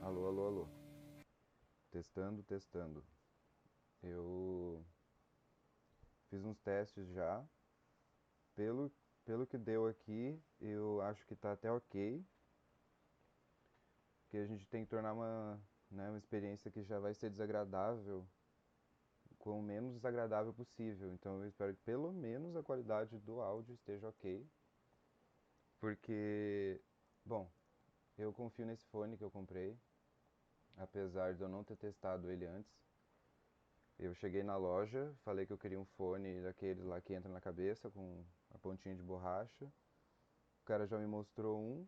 Alô, alô, alô. Testando, testando. Eu fiz uns testes já. Pelo, pelo que deu aqui, eu acho que tá até ok. Que a gente tem que tornar uma experiência que já vai ser desagradável com o menos desagradável possível. Então eu espero que pelo menos a qualidade do áudio esteja ok. Porque, bom, eu confio nesse fone que eu comprei, apesar de eu não ter testado ele antes. Eu cheguei na loja, falei que eu queria um fone daqueles lá que entra na cabeça com a pontinha de borracha. O cara já me mostrou um.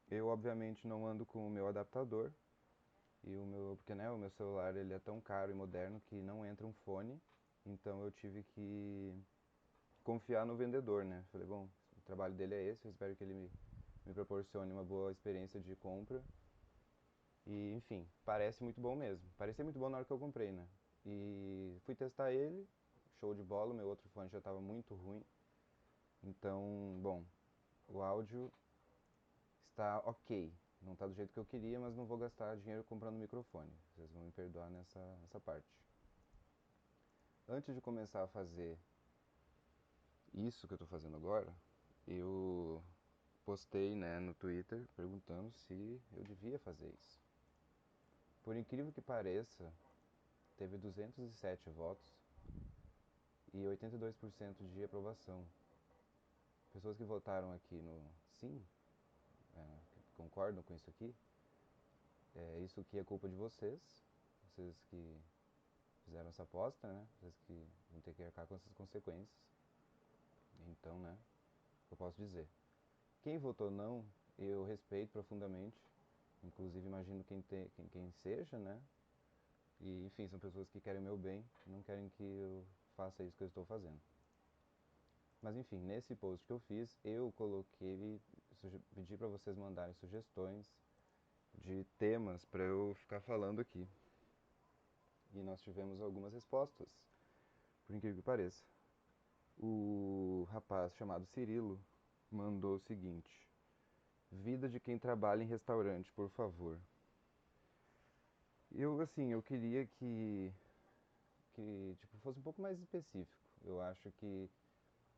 Eu obviamente não ando com o meu adaptador e porque né, o meu celular ele é tão caro e moderno que não entra um fone. Então eu tive que confiar no vendedor, né? Falei, bom, o trabalho dele é esse, eu espero que ele me proporcione uma boa experiência de compra. E, enfim, parece muito bom mesmo. Parecia muito bom na hora que eu comprei, né? E fui testar ele, show de bola, meu outro fone já estava muito ruim. Então, bom, o áudio está ok. Não está do jeito que eu queria, mas não vou gastar dinheiro comprando microfone. Vocês vão me perdoar nessa parte. Antes de começar a fazer isso que eu estou fazendo agora, eu postei, né, no Twitter perguntando se eu devia fazer isso. Por incrível que pareça, teve 207 votos e 82% de aprovação. Pessoas que votaram aqui no sim, que concordam com isso aqui, isso aqui é culpa de vocês, vocês que fizeram essa aposta, né? Vocês que vão ter que arcar com essas consequências. Então, né, eu posso dizer. Quem votou não, eu respeito profundamente, inclusive imagino quem seja, né? E, enfim, são pessoas que querem o meu bem, não querem que eu faça isso que eu estou fazendo. Mas enfim, nesse post que eu fiz, eu coloquei, pedi para vocês mandarem sugestões de temas para eu ficar falando aqui. E nós tivemos algumas respostas, por incrível que pareça. O rapaz chamado Cirilo mandou o seguinte: vida de quem trabalha em restaurante, por favor. Eu queria que tipo, fosse um pouco mais específico. Eu acho que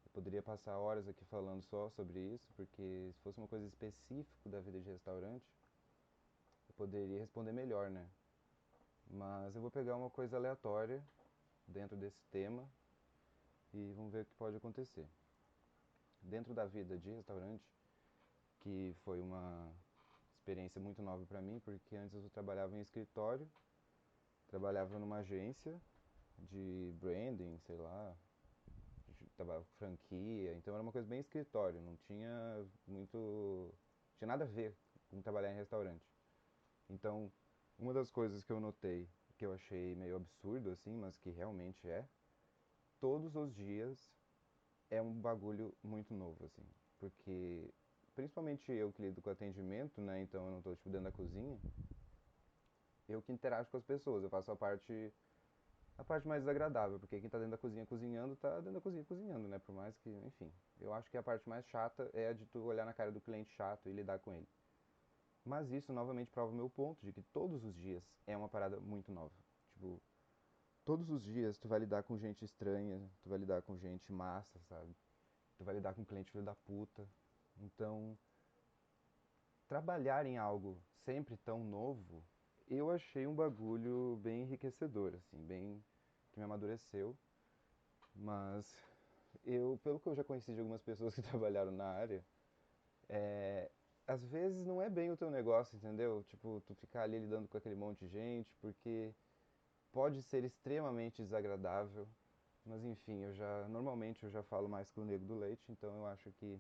eu poderia passar horas aqui falando só sobre isso, porque se fosse uma coisa específica da vida de restaurante, eu poderia responder melhor, né? Mas eu vou pegar uma coisa aleatória dentro desse tema e vamos ver o que pode acontecer. Dentro da vida de restaurante, que foi uma experiência muito nova para mim, porque antes eu trabalhava em escritório, trabalhava numa agência de branding, sei lá, trabalhava com franquia, então era uma coisa bem escritório, não tinha muito, tinha nada a ver com trabalhar em restaurante. Então, uma das coisas que eu notei, que eu achei meio absurdo assim, mas que realmente é, todos os dias é um bagulho muito novo assim, porque principalmente eu que lido com atendimento, né, então eu não tô tipo dentro da cozinha, eu que interajo com as pessoas, eu faço a parte mais desagradável, porque quem tá dentro da cozinha cozinhando, tá dentro da cozinha cozinhando, né? Por mais que, enfim. Eu acho que a parte mais chata é a de tu olhar na cara do cliente chato e lidar com ele. Mas isso novamente prova o meu ponto de que todos os dias é uma parada muito nova. Tipo, todos os dias tu vai lidar com gente estranha, tu vai lidar com gente massa, sabe? Tu vai lidar com cliente filho da puta. Então, trabalhar em algo sempre tão novo, eu achei um bagulho bem enriquecedor, assim, bem que me amadureceu. Mas pelo que eu já conheci de algumas pessoas que trabalharam na área, às vezes não é bem o teu negócio, entendeu? Tipo, tu ficar ali lidando com aquele monte de gente, porque pode ser extremamente desagradável. Mas enfim, normalmente eu já falo mais com o nego do leite, então eu acho que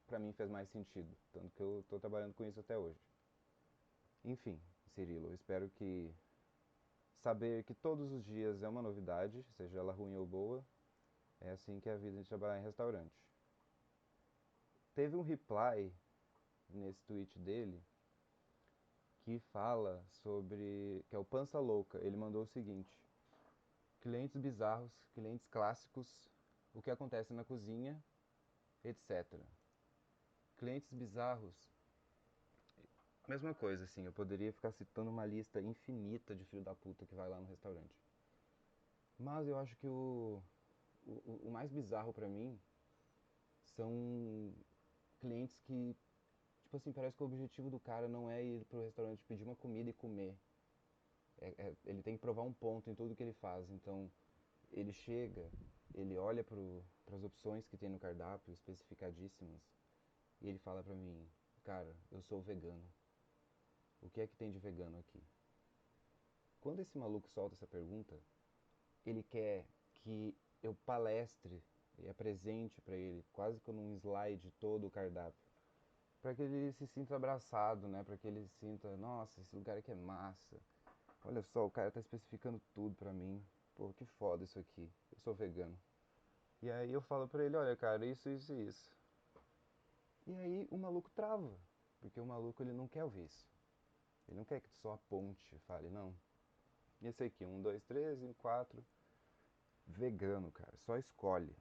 pra mim fez mais sentido, tanto que eu tô trabalhando com isso até hoje. Enfim, Cirilo, eu espero que saber que todos os dias é uma novidade, seja ela ruim ou boa, é assim que é a vida de trabalhar em restaurante. Teve um reply nesse tweet dele que fala sobre, que é o Pança Louca. Ele mandou o seguinte: clientes bizarros, clientes clássicos, o que acontece na cozinha, etc. Clientes bizarros, Mesma coisa, assim, eu poderia ficar citando uma lista infinita de filho da puta que vai lá no restaurante. Mas eu acho que o mais bizarro pra mim são clientes que, tipo assim, parece que o objetivo do cara não é ir pro restaurante pedir uma comida e comer. Ele tem que provar um ponto em tudo que ele faz. Então, ele chega, ele olha para as opções que tem no cardápio, especificadíssimas, e ele fala pra mim, cara, eu sou vegano. O que é que tem de vegano aqui? Quando esse maluco solta essa pergunta, ele quer que eu palestre e apresente para ele, quase que num slide todo o cardápio, para que ele se sinta abraçado, né? Para que ele sinta, nossa, esse lugar aqui é massa. Olha só, o cara tá especificando tudo pra mim. Pô, que foda isso aqui. Eu sou vegano. E aí eu falo pra ele, olha, cara, isso e isso. E aí o maluco trava, porque o maluco ele não quer ouvir isso. Ele não quer que tu só aponte, fale, não. E esse aqui, um, dois, três, e quatro. Vegano, cara, só escolhe.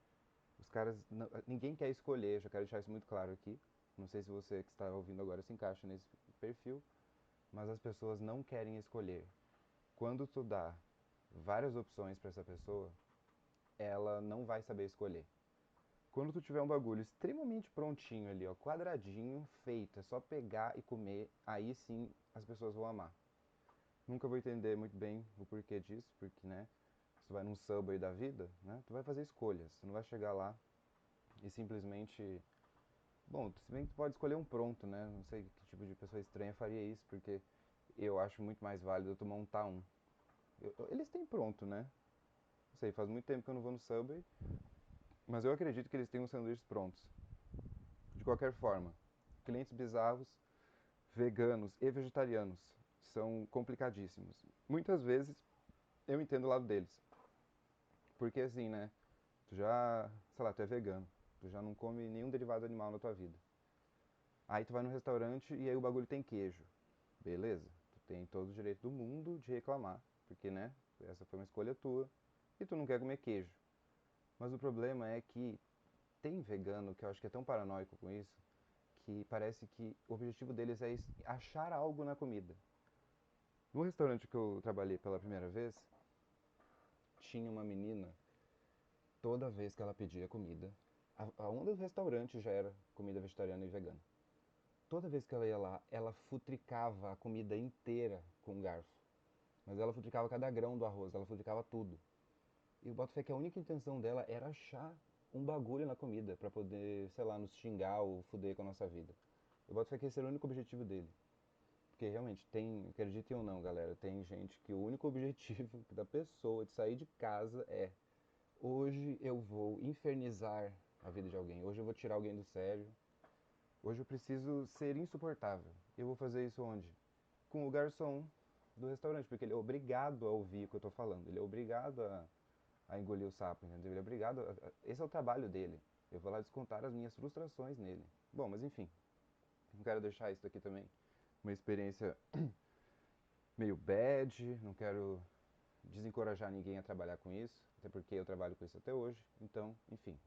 Os caras, ninguém quer escolher, já quero deixar isso muito claro aqui. Não sei se você que está ouvindo agora se encaixa nesse perfil, mas as pessoas não querem escolher. Quando tu dá várias opções para essa pessoa, ela não vai saber escolher. Quando tu tiver um bagulho extremamente prontinho ali, ó, quadradinho, feito, é só pegar e comer, aí sim as pessoas vão amar. Nunca vou entender muito bem o porquê disso, porque, né, se tu vai num Subway da vida, né, tu vai fazer escolhas, tu não vai chegar lá e simplesmente... Bom, se bem que tu pode escolher um pronto, né, não sei que tipo de pessoa estranha faria isso, porque eu acho muito mais válido tu montar um. Eles têm pronto, né, não sei, faz muito tempo que eu não vou no Subway, mas eu acredito que eles têm uns sanduíches prontos. De qualquer forma, clientes bizarros, veganos e vegetarianos são complicadíssimos. Muitas vezes eu entendo o lado deles. Porque assim, né? Tu já, sei lá, tu é vegano. Tu já não come nenhum derivado animal na tua vida. Aí tu vai no restaurante e aí o bagulho tem queijo. Beleza? Tu tem todo o direito do mundo de reclamar. Porque, né? Essa foi uma escolha tua. E tu não quer comer queijo. Mas o problema é que tem vegano que eu acho que é tão paranoico com isso que parece que o objetivo deles é achar algo na comida. No restaurante que eu trabalhei pela primeira vez, tinha uma menina, toda vez que ela pedia comida, a onda do restaurante já era comida vegetariana e vegana. Toda vez que ela ia lá, ela futricava a comida inteira com um garfo. Mas ela futricava cada grão do arroz, ela futricava tudo. E o boto fé que a única intenção dela era achar um bagulho na comida pra poder, sei lá, nos xingar ou fuder com a nossa vida. Eu boto fé que esse era o único objetivo dele. Porque realmente tem, acreditem ou não, galera, tem gente que o único objetivo da pessoa de sair de casa é: hoje eu vou infernizar a vida de alguém, hoje eu vou tirar alguém do sério, hoje eu preciso ser insuportável. Eu vou fazer isso onde? Com o garçom do restaurante, porque ele é obrigado a ouvir o que eu tô falando, ele é obrigado a engolir o sapo, entendeu? Ele é obrigado, esse é o trabalho dele. Eu vou lá descontar as minhas frustrações nele. Bom, mas enfim, não quero deixar isso aqui também uma experiência meio bad, não quero desencorajar ninguém a trabalhar com isso, até porque eu trabalho com isso até hoje. Então, enfim.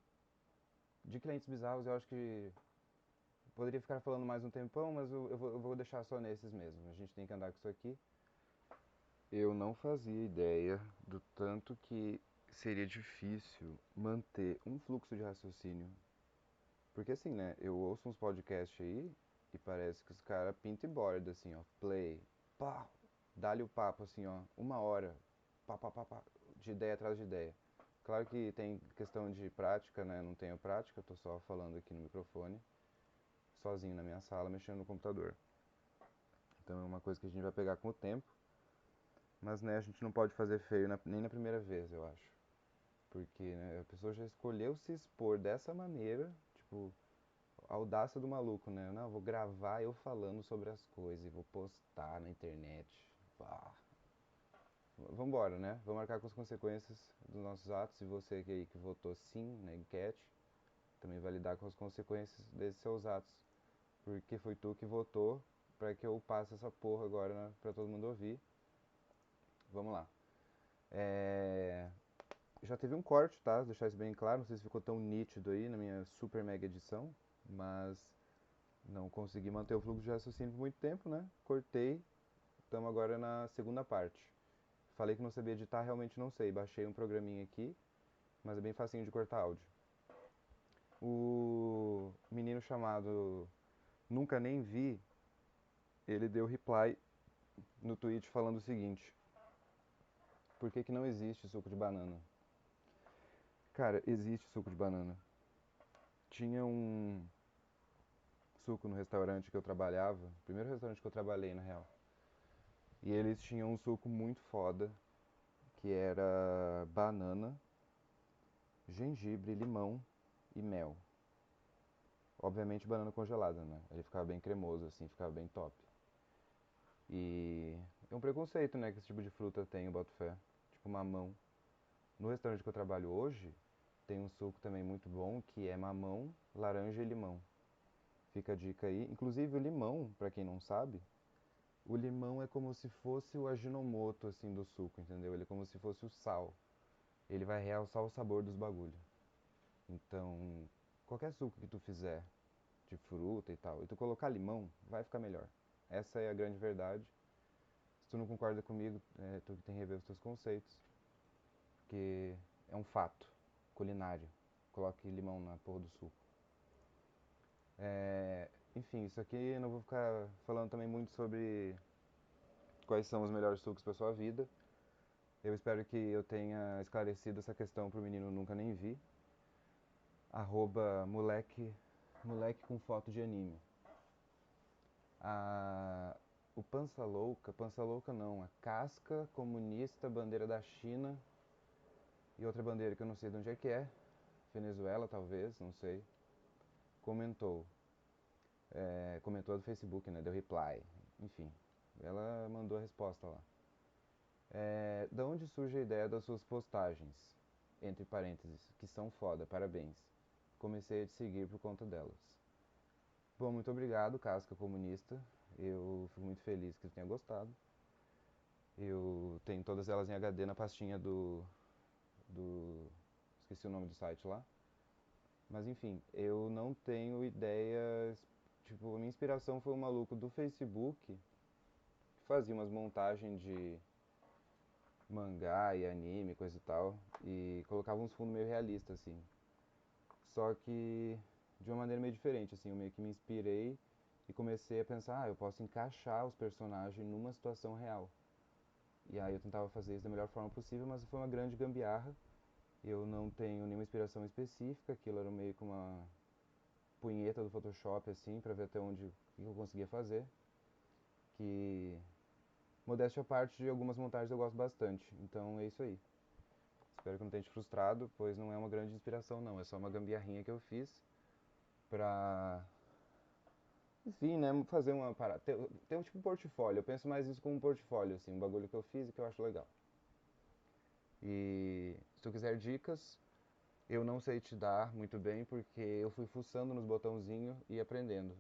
De clientes bizarros, eu acho que poderia ficar falando mais um tempão, mas eu vou deixar só nesses mesmo. A gente tem que andar com isso aqui. Eu não fazia ideia do tanto que seria difícil manter um fluxo de raciocínio. Porque assim, né? Eu ouço uns podcasts aí e parece que os caras pintam e borda, assim, ó. Play, pá, dá-lhe o papo, assim, ó. Uma hora, pá, pá, pá, pá, de ideia atrás de ideia. Claro que tem questão de prática, né? Não tenho prática, tô só falando aqui no microfone, sozinho na minha sala, mexendo no computador. Então é uma coisa que a gente vai pegar com o tempo. Mas, né, a gente não pode fazer feio nem na primeira vez, eu acho. Porque, né, a pessoa já escolheu se expor dessa maneira, tipo, a audácia do maluco, né? Não, eu vou gravar eu falando sobre as coisas e vou postar na internet. Pá. Vambora, né? Vamos marcar com as consequências dos nossos atos. E você aí que votou sim na enquete, também vai lidar com as consequências desses seus atos. Porque foi tu que votou para que eu passe essa porra agora, né, pra todo mundo ouvir. Vamos lá. É... Já teve um corte, tá? Deixar isso bem claro. Não sei se ficou tão nítido aí na minha super mega edição. Mas Não consegui manter o fluxo de raciocínio por muito tempo, né? Cortei, estamos agora na segunda parte. Falei que não sabia editar, realmente não sei. Baixei um programinha aqui, mas é bem facinho de cortar áudio. O menino chamado Nunca Nem Vi, ele deu reply no tweet falando o seguinte: por que que não existe suco de banana? Cara, existe suco de banana. Tinha um suco no restaurante que eu trabalhava, primeiro restaurante que eu trabalhei na real. E eles tinham um suco muito foda, que era banana, gengibre, limão e mel. Obviamente banana congelada, né? Ele ficava bem cremoso assim, ficava bem top. E é um preconceito, né, que esse tipo de fruta tem, eu boto fé. Tipo mamão. No restaurante que eu trabalho hoje, tem um suco também muito bom, que é mamão, laranja e limão. Fica a dica aí. Inclusive o limão, pra quem não sabe, o limão é como se fosse o aginomoto, assim, do suco, entendeu? Ele é como se fosse o sal. Ele vai realçar o sabor dos bagulho. Então, qualquer suco que tu fizer de fruta e tal, e tu colocar limão, vai ficar melhor. Essa é a grande verdade. Se tu não concorda comigo, tu que tem que rever os teus conceitos, porque é um fato culinário. Coloque limão na porra do suco. Enfim, isso aqui eu não vou ficar falando também muito sobre quais são os melhores sucos para sua vida. Eu espero que eu tenha esclarecido essa questão pro menino Nunca Nem Vi. Arroba moleque com foto de anime. A, o Pança Louca não, a Casca Comunista, bandeira da China e outra bandeira que eu não sei de onde é, Venezuela talvez, não sei, comentou. Comentou do Facebook, né? Deu reply. Enfim, ela mandou a resposta lá. Da onde surge a ideia das suas postagens? Entre parênteses, que são foda, parabéns. Comecei a te seguir por conta delas. Bom, muito obrigado, Casca Comunista. Eu fico muito feliz que você tenha gostado. Eu tenho todas elas em HD na pastinha do. Esqueci o nome do site lá. Mas enfim, eu não tenho ideias. Tipo, a minha inspiração foi um maluco do Facebook que fazia umas montagens de mangá e anime, coisa e tal, e colocava uns fundos meio realistas, assim. Só que de uma maneira meio diferente, assim, eu meio que me inspirei e comecei a pensar, eu posso encaixar os personagens numa situação real. E aí eu tentava fazer isso da melhor forma possível, mas foi uma grande gambiarra. Eu não tenho nenhuma inspiração específica, aquilo era meio que uma punheta do Photoshop, assim, pra ver até onde o que eu conseguia fazer. Que, modéstia à parte, de algumas montagens eu gosto bastante. Então é isso aí. Espero que não tenha te frustrado, pois não é uma grande inspiração não, é só uma gambiarrinha que eu fiz pra, enfim, né, fazer uma parada, ter um tipo um portfólio, eu penso mais isso como um portfólio, assim, um bagulho que eu fiz e que eu acho legal. E se tu quiser dicas, eu não sei te dar muito bem porque eu fui fuçando nos botãozinhos e aprendendo.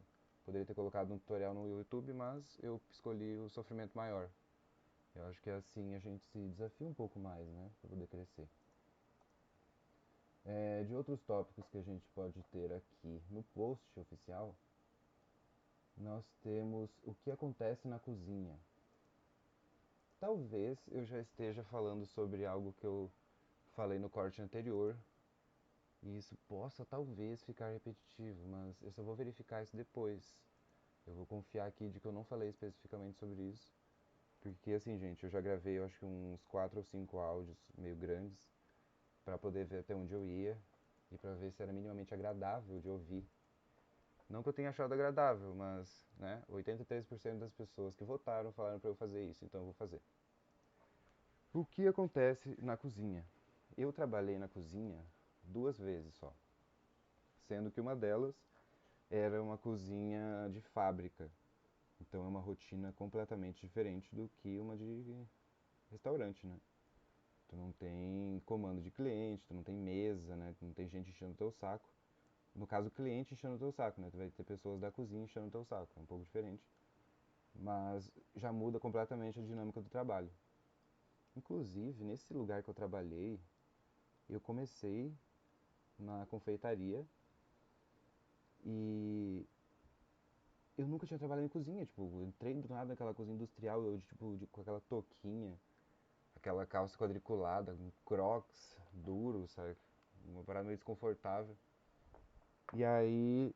Poderia ter colocado um tutorial no YouTube, mas eu escolhi o sofrimento maior. Eu acho que assim a gente se desafia um pouco mais, né, pra poder crescer. De outros tópicos que a gente pode ter aqui no post oficial, nós temos o que acontece na cozinha. Talvez eu já esteja falando sobre algo que eu falei no corte anterior, e isso possa talvez ficar repetitivo, mas eu só vou verificar isso depois. Eu vou confiar aqui de que eu não falei especificamente sobre isso, porque assim, gente, eu já gravei eu acho que uns 4 ou 5 áudios meio grandes para poder ver até onde eu ia e para ver se era minimamente agradável de ouvir. Não que eu tenha achado agradável, mas, né, 83% das pessoas que votaram falaram para eu fazer isso, então eu vou fazer. O que acontece na cozinha? Eu trabalhei na cozinha 2 vezes só, sendo que uma delas era uma cozinha de fábrica. Então é uma rotina completamente diferente do que uma de restaurante, né? Tu não tem comando de cliente, tu não tem mesa, né? Tu não tem gente enchendo o teu saco. No caso, o cliente enchendo o teu saco, né? Tu vai ter pessoas da cozinha enchendo o teu saco. É um pouco diferente. Mas já muda completamente a dinâmica do trabalho. Inclusive, nesse lugar que eu trabalhei, eu comecei na confeitaria e eu nunca tinha trabalhado em cozinha, tipo, eu entrei do nada naquela cozinha industrial, eu, tipo, com aquela touquinha, aquela calça quadriculada, um crocs duro, sabe? Uma parada meio desconfortável. E aí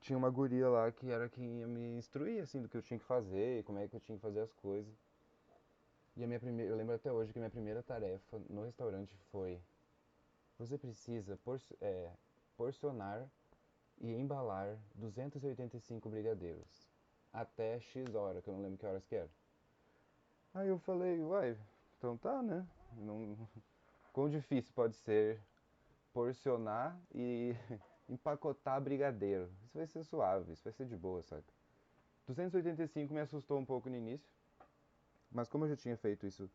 tinha uma guria lá que era quem ia me instruir, assim, do que eu tinha que fazer, como é que eu tinha que fazer as coisas. E a minha primeira, eu lembro até hoje que a minha primeira tarefa no restaurante foi: você precisa porcionar e embalar 285 brigadeiros até X hora, que eu não lembro que horas que era. Aí eu falei, uai, então tá, né? Não... Quão difícil pode ser porcionar e empacotar brigadeiro? Isso vai ser suave, isso vai ser de boa, saca? 285 me assustou um pouco no início, mas como eu já tinha feito isso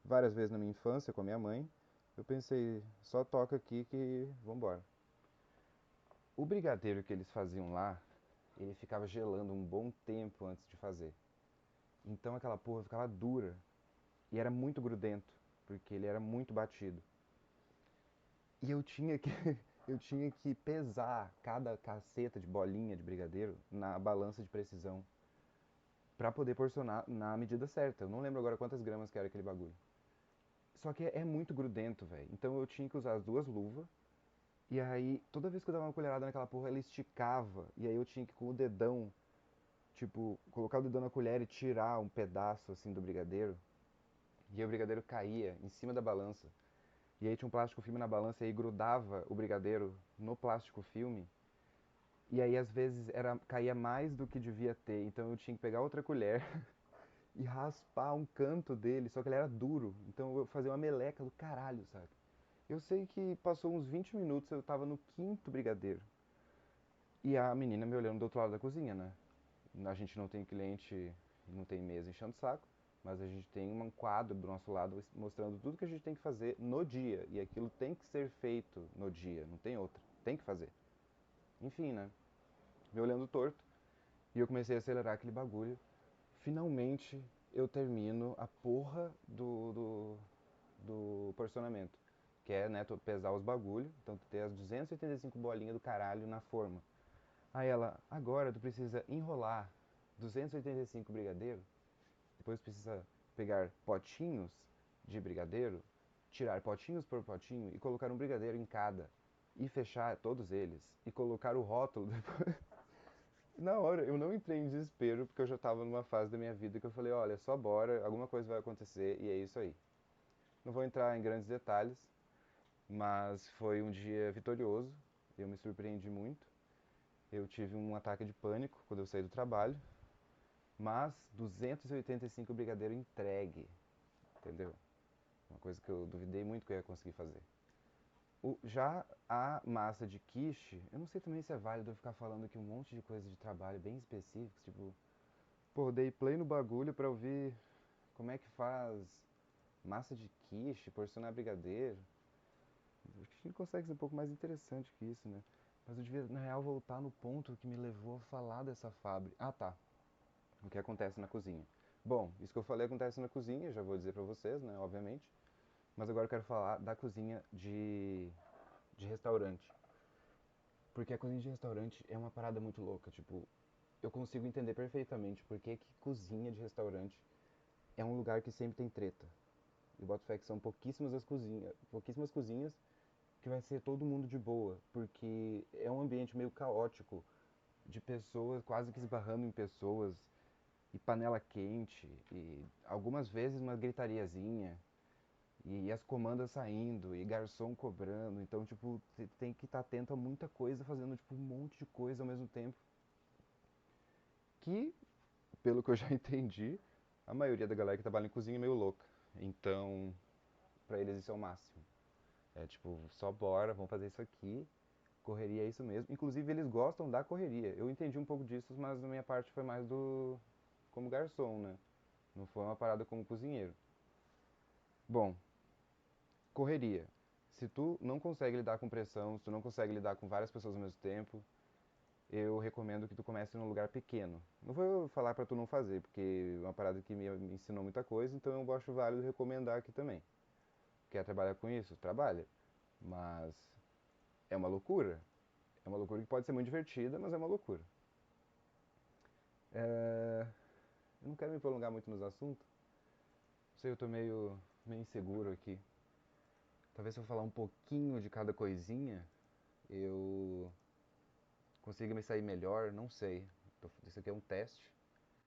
várias vezes na minha infância com a minha mãe, eu pensei, só toca aqui que vambora. O brigadeiro que eles faziam lá, ele ficava gelando um bom tempo antes de fazer. Então aquela porra ficava dura e era muito grudento, porque ele era muito batido. E eu tinha que eu tinha que pesar cada caceta de bolinha de brigadeiro na balança de precisão pra poder porcionar na medida certa. Eu não lembro agora quantas gramas que era aquele bagulho. Só que é muito grudento, velho. Então eu tinha que usar as duas luvas. E aí, toda vez que eu dava uma colherada naquela porra, ela esticava. E aí eu tinha que, com o dedão, tipo, colocar o dedão na colher e tirar um pedaço, assim, do brigadeiro. E aí o brigadeiro caía em cima da balança. E aí tinha um plástico filme na balança e aí grudava o brigadeiro no plástico filme. E aí, às vezes, caía mais do que devia ter. Então eu tinha que pegar outra colher e raspar um canto dele. Só que ele era duro. Então eu fazia uma meleca do caralho, sabe? Eu sei que passou uns 20 minutos, eu tava no quinto brigadeiro. E a menina me olhando do outro lado da cozinha, né? A gente não tem cliente, não tem mesa enchendo o saco, mas a gente tem um quadro do nosso lado mostrando tudo que a gente tem que fazer no dia. E aquilo tem que ser feito no dia, não tem outra. Tem que fazer. Enfim, né? Me olhando torto. E eu comecei a acelerar aquele bagulho. Finalmente eu termino a porra do porcionamento. Que é, né, tu pesar os bagulho, então tu tem as 285 bolinhas do caralho na forma. Aí ela, agora tu precisa enrolar 285 brigadeiro, depois precisa pegar potinhos de brigadeiro, tirar potinhos por potinho e colocar um brigadeiro em cada. E fechar todos eles e colocar o rótulo depois. Na hora eu não entrei em desespero porque eu já tava numa fase da minha vida que eu falei, olha, só bora, alguma coisa vai acontecer e é isso aí. Não vou entrar em grandes detalhes, mas foi um dia vitorioso, eu me surpreendi muito. Eu tive um ataque de pânico quando eu saí do trabalho, mas 285 brigadeiro entregue, entendeu? Uma coisa que eu duvidei muito que eu ia conseguir fazer. Já a massa de quiche, eu não sei também se é válido eu ficar falando aqui um monte de coisa de trabalho bem específicos, tipo, pô, dei play no bagulho pra ouvir como é que faz massa de quiche, porcionar brigadeiro. Acho que a gente consegue ser um pouco mais interessante que isso, né? Mas eu devia, na real, voltar no ponto que me levou a falar dessa fábrica. Ah, tá. O que acontece na cozinha. Bom, isso que eu falei acontece na cozinha, já vou dizer pra vocês, né, obviamente. Mas agora eu quero falar da cozinha de restaurante. Porque a cozinha de restaurante é uma parada muito louca, tipo, eu consigo entender perfeitamente porque que cozinha de restaurante é um lugar que sempre tem treta. E boto fé que são pouquíssimas cozinhas que vai ser todo mundo de boa, porque é um ambiente meio caótico, de pessoas quase que esbarrando em pessoas, e panela quente, e algumas vezes uma gritariazinha, e as comandas saindo, e garçom cobrando, então, tipo, tem que estar atento a muita coisa, fazendo, tipo, um monte de coisa ao mesmo tempo, que, pelo que eu já entendi, a maioria da galera que trabalha em cozinha é meio louca, então, pra eles isso é o máximo. É tipo, só bora, vamos fazer isso aqui. Correria é isso mesmo. Inclusive, eles gostam da correria. Eu entendi um pouco disso, mas na minha parte foi mais do como garçom, né? Não foi uma parada como cozinheiro. Bom, correria. Se tu não consegue lidar com pressão, se tu não consegue lidar com várias pessoas ao mesmo tempo, eu recomendo que tu comece num lugar pequeno. Não vou falar pra tu não fazer, porque é uma parada que me ensinou muita coisa, então eu acho válido recomendar aqui também. Quer trabalhar com isso? Trabalha. Mas é uma loucura. É uma loucura que pode ser muito divertida, mas é uma loucura. quero me prolongar muito nos assuntos. Não sei, eu tô meio inseguro aqui. Talvez se eu falar um pouquinho de cada coisinha, eu consiga me sair melhor, não sei. Isso aqui é um teste.